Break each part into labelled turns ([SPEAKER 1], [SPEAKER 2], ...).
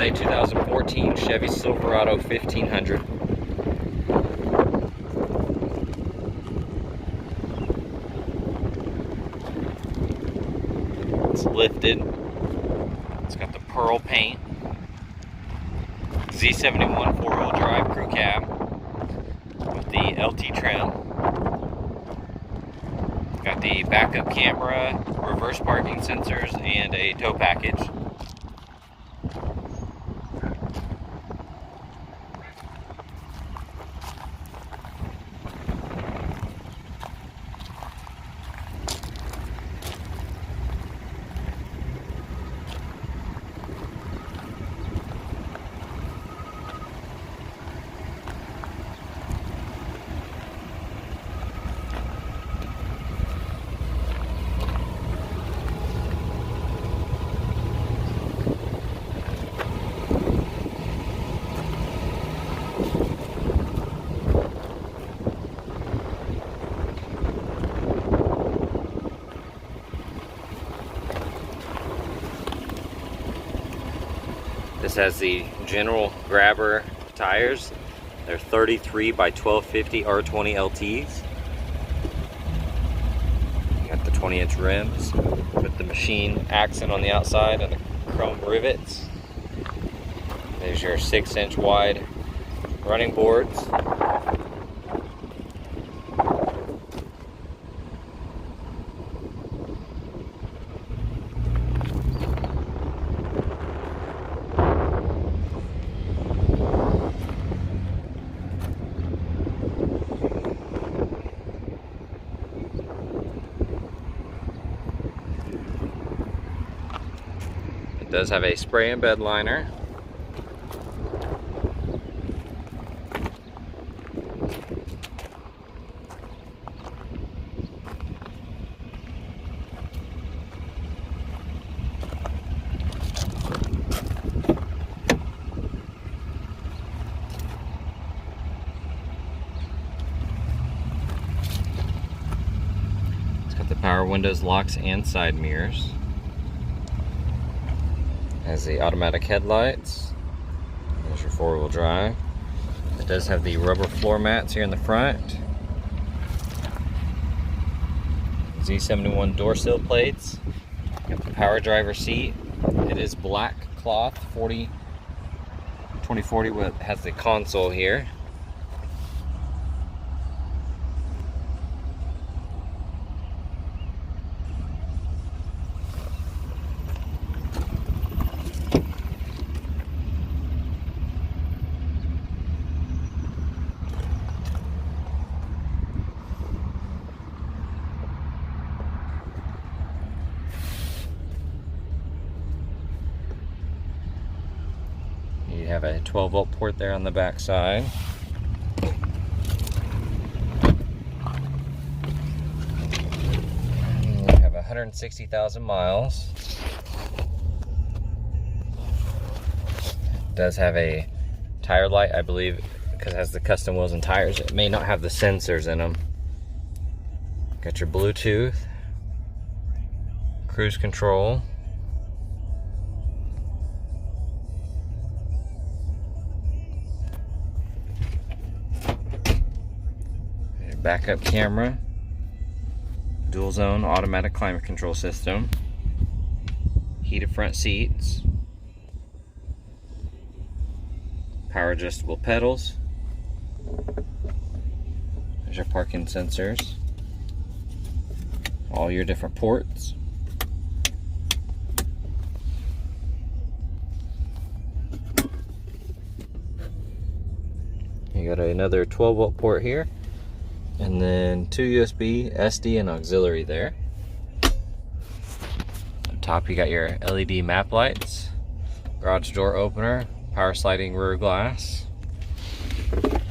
[SPEAKER 1] a 2014 Chevy Silverado 1500. It's lifted. It's got the pearl paint. Z71 four-wheel drive crew cab with the LT trim. Got the backup camera, reverse parking sensors, and a tow package. This has the general grabber tires. They're 33 by 1250 R20 LTs. You got the 20-inch rims with the machine accent on the outside and the chrome rivets. There's your 6-inch wide running boards. It does have a spray and bed liner. It's got the power windows, locks, and side mirrors. Has the automatic headlights. There's your four-wheel drive. It does have the rubber floor mats here in the front. Z71 door sill plates. Got the power driver seat. It is black cloth 2040 with has the console here. You have a 12-volt port there on the back side. You have 160,000 miles. It does have a tire light, I believe, because it has the custom wheels and tires. It may not have the sensors in them. Got your Bluetooth, cruise control. Backup camera, dual zone automatic climate control system, heated front seats, power adjustable pedals. There's your parking sensors, all your different ports. You got another 12-volt port here. And then 2 USB, SD, and auxiliary there. Up top you got your LED map lights, garage door opener, power sliding rear glass.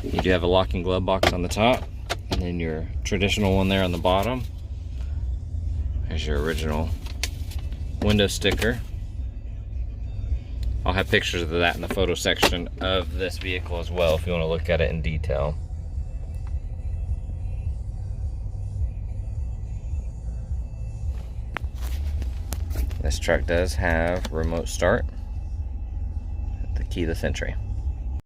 [SPEAKER 1] You do have a locking glove box on the top, and then your traditional one there on the bottom. There's your original window sticker. I'll have pictures of that in the photo section of this vehicle as well if you want to look at it in detail. This truck does have remote start. the keyless entry.